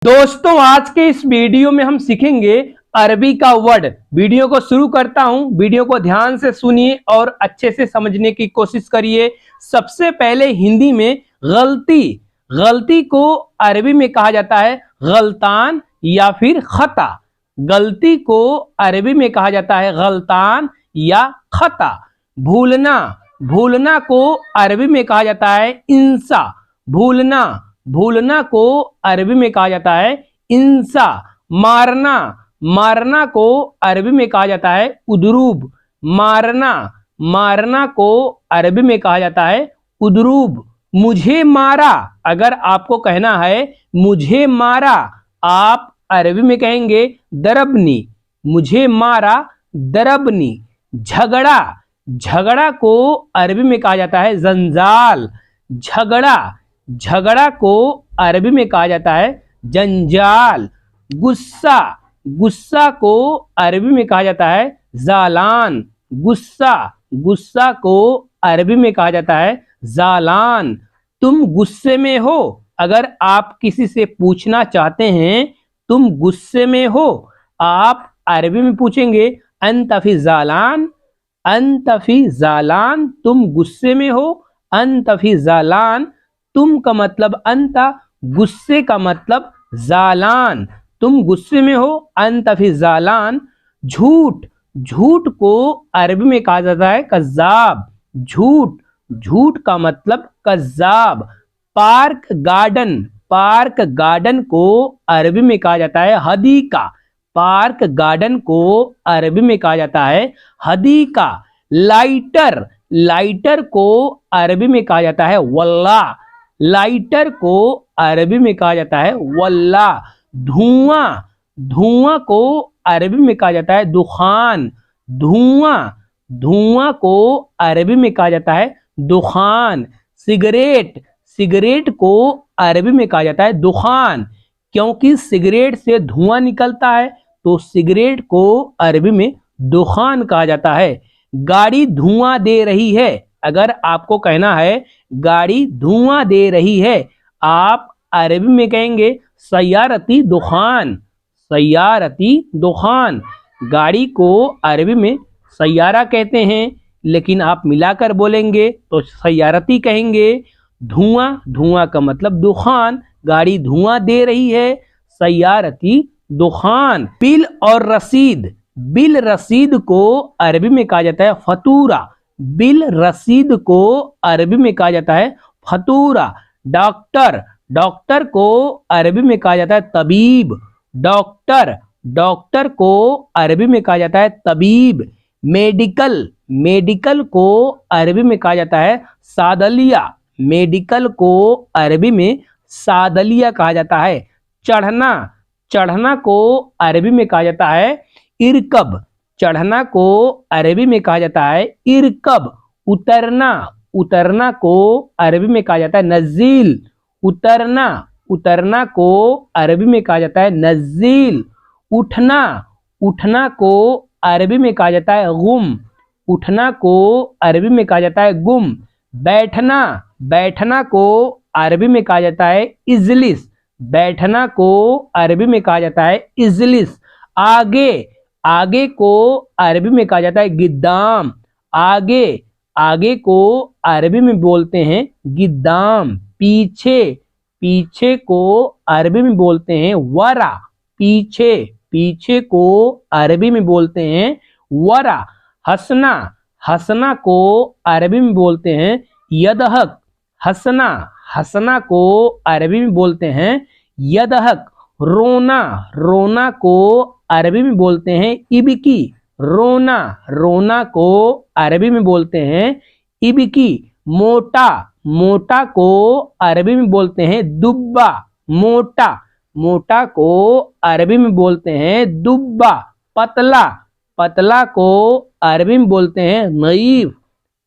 दोस्तों आज के इस वीडियो में हम सीखेंगे अरबी का वर्ड। वीडियो को शुरू करता हूं, वीडियो को ध्यान से सुनिए और अच्छे से समझने की कोशिश करिए। सबसे पहले हिंदी में गलती, गलती को अरबी में कहा जाता है गलतान या फिर खता। गलती को अरबी में कहा जाता है गलतान या खता। भूलना, भूलना को अरबी में कहा जाता है इंसा। भूलना, भूलना को अरबी में कहा जाता है इंसा। मारना, मारना को अरबी में कहा जाता है उदरूब। मारना, मारना को अरबी में कहा जाता है उदरूब। मुझे मारा, अगर आपको कहना है मुझे मारा, आप अरबी में कहेंगे दरबनी। मुझे मारा दरबनी। झगड़ा, झगड़ा को अरबी में कहा जाता है जंजाल। झगड़ा, झगड़ा को अरबी में कहा जाता है जंजाल। गुस्सा, गुस्सा को अरबी में कहा जाता है जालान। गुस्सा, गुस्सा को अरबी में कहा जाता है जालान। तुम गुस्से में हो, अगर आप किसी से पूछना चाहते हैं तुम गुस्से में हो, आप अरबी में पूछेंगे अंत फी जालान। अंत फी जालान, तुम गुस्से में हो। अंत फी जालान, तुम का मतलब अंता, गुस्से का मतलब जालान। तुम गुस्से में हो, अंत फी जालान। झूठ, झूठ को अरबी में कहा जाता है कज़्ज़ाब। झूठ, झूठ का मतलब कज़्ज़ाब। पार्क गार्डन, पार्क गार्डन को अरबी में कहा जाता है हदीका। पार्क गार्डन को अरबी में कहा जाता है हदीका। लाइटर, लाइटर को अरबी में कहा जाता है वल्ला। लाइटर को अरबी में कहा जाता है वल्ला। धुआं, धुआं को अरबी में कहा जाता है दुखान। धुआं, धुआं को अरबी में कहा जाता है दुखान। सिगरेट, सिगरेट को अरबी में कहा जाता है दुखान। क्योंकि सिगरेट से धुआं निकलता है तो सिगरेट को अरबी में दुखान कहा जाता है। गाड़ी धुआं दे रही है, अगर आपको कहना है गाड़ी धुआं दे रही है, आप अरबी में कहेंगे सय्यारती दुखान। सय्यारती दुखान। गाड़ी को अरबी में सय्यारा कहते हैं, लेकिन आप मिलाकर बोलेंगे तो सय्यारती कहेंगे। धुआं, धुआं का मतलब दुखान, गाड़ी धुआं दे रही है, सय्यारती दुखान। बिल और रसीद, बिल रसीद को अरबी में कहा जाता है फतूरा। बिल रसीद को अरबी में कहा जाता है फतूरा। डॉक्टर, डॉक्टर को अरबी में कहा जाता है तबीब। डॉक्टर, डॉक्टर को अरबी में कहा जाता है तबीब। मेडिकल, मेडिकल को अरबी में कहा जाता है सादलिया। मेडिकल को अरबी में सादलिया कहा जाता है। चढ़ना, चढ़ना को अरबी में कहा जाता है इरकब। चढ़ना को अरबी में कहा जाता है इरकब। उतरना, उतरना को अरबी में कहा जाता है नज़ील। उतरना, उतरना को अरबी में कहा जाता है नज़ील। उठना, उठना को अरबी में कहा जाता है गुम। उठना को अरबी में कहा जाता है गुम। बैठना, बैठना को अरबी में कहा जाता है इजलिस। बैठना को अरबी में कहा जाता है इजलिस। आगे, आगे को अरबी में कहा जाता है गिद्दाम। आगे, आगे को अरबी में बोलते हैं गिद्दाम। पीछे, पीछे को अरबी में बोलते हैं वरा। पीछे, पीछे को अरबी में बोलते हैं वरा। हंसना, हंसना को अरबी में बोलते हैं यदहक। हंसना, हंसना को अरबी में बोलते हैं यदहक। रोना, रोना को अरबी में बोलते हैं इबकी। रोना, रोना को अरबी में बोलते हैं इबकी। मोटा, मोटा को अरबी में बोलते हैं दुब्बा। मोटा, मोटा को अरबी में बोलते हैं दुब्बा। पतला, पतला को अरबी में बोलते हैं नईफ।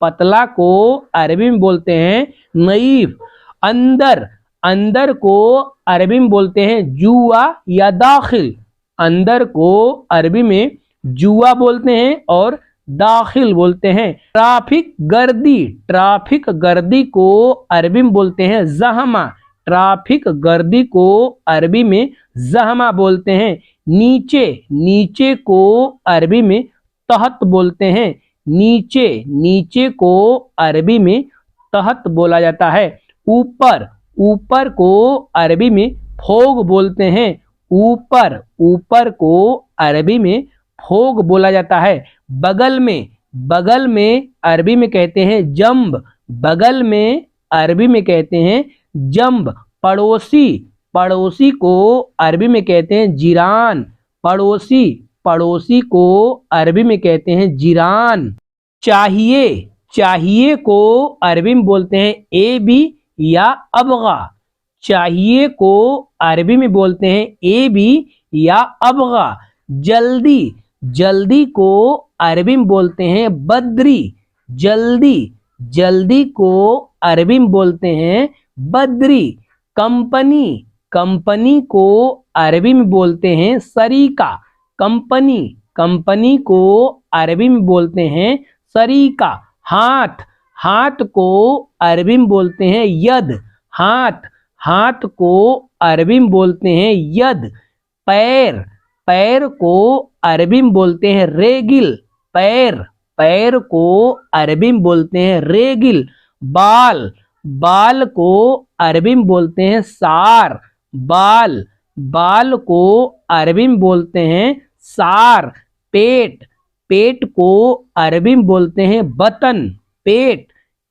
पतला को अरबी में बोलते हैं नईफ। अंदर, अंदर को अरबी में बोलते हैं जुआ या दाखिल। अंदर को अरबी में जुआ बोलते हैं और दाखिल बोलते हैं। ट्रैफिक गर्दी, ट्रैफिक गर्दी को अरबी में बोलते हैं जहमा। ट्रैफिक गर्दी को अरबी में ज़हमा बोलते हैं। नीचे, नीचे को अरबी में तहत बोलते हैं। नीचे, नीचे को अरबी में तहत बोला जाता है। ऊपर, ऊपर को अरबी में फोग बोलते हैं। ऊपर, ऊपर को अरबी में फोग बोला जाता है। बगल में, बगल में अरबी में कहते हैं जंब। बगल में अरबी में कहते हैं जंब। पड़ोसी, पड़ोसी को अरबी में कहते हैं जिरान। पड़ोसी, पड़ोसी को अरबी में कहते हैं जिरान। चाहिए, चाहिए को अरबी में बोलते हैं ए बी या अबगा। चाहिए को अरबी में बोलते हैं ए बी या अबगा। जल्दी, जल्दी को अरबी में बोलते हैं बद्री। जल्दी, जल्दी को अरबी में बोलते हैं बद्री। कंपनी, कंपनी को अरबी में बोलते हैं सरीका। कंपनी, कंपनी को अरबी में बोलते हैं सरीका। हाथ, हाथ को अरबी में बोलते हैं यद। हाथ, हाथ को अरबी में बोलते हैं यद। पैर, पैर को अरबी में बोलते हैं रेगिल। पैर, पैर को अरबी में बोलते हैं रेगिल। बाल, बाल को अरबी में बोलते हैं सार। बाल, बाल को अरबी में बोलते हैं सार। पेट, पेट को अरबी में बोलते हैं बतन। पेट,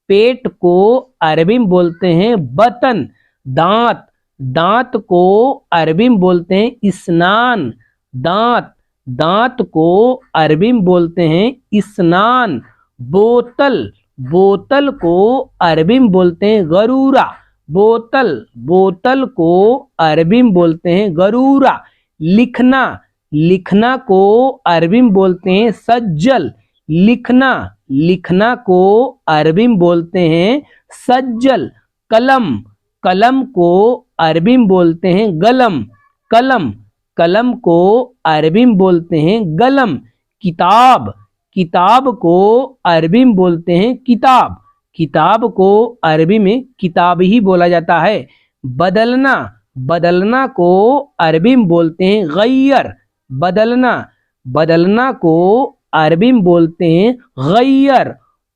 पेट को अरबी में बोलते हैं बतन। दांत, दांत को अरबी में बोलते हैं इस्नान। दांत, दांत को अरबी में बोलते हैं इस्नान। बोतल, बोतल को अरबी में बोलते हैं गरूरा। बोतल, बोतल को अरबी में बोलते हैं गरूरा। लिखना, लिखना को अरबी में बोलते हैं सज्जल। लिखना, लिखना को अरबी में बोलते हैं सज्जल। कलम, कलम को अरबी में बोलते हैं गलम। कलम, कलम को अरबी में बोलते हैं गलम। किताब, किताब को अरबी में बोलते हैं किताब। किताब को अरबी में किताब ही बोला जाता है। बदलना, बदलना को अरबी में बोलते हैं गैयर। बदलना, बदलना को अरबी में बोलते हैं गैयर।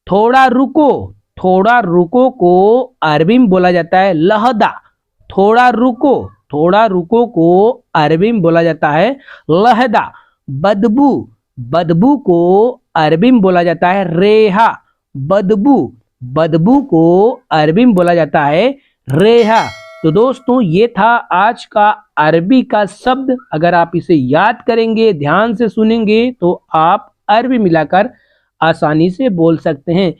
थोड़ा रुको, थोड़ा रुको को अरबी में बोला जाता है लहदा। थोड़ा रुको, थोड़ा रुको को अरबी में बोला जाता है लहदा। बदबू, बदबू को अरबी में बोला जाता है रेहा। बदबू, बदबू को अरबी में बोला जाता है रेहा। तो दोस्तों ये था आज का अरबी का शब्द। अगर आप इसे याद करेंगे, ध्यान से सुनेंगे, तो आप अरबी मिलाकर आसानी से बोल सकते हैं।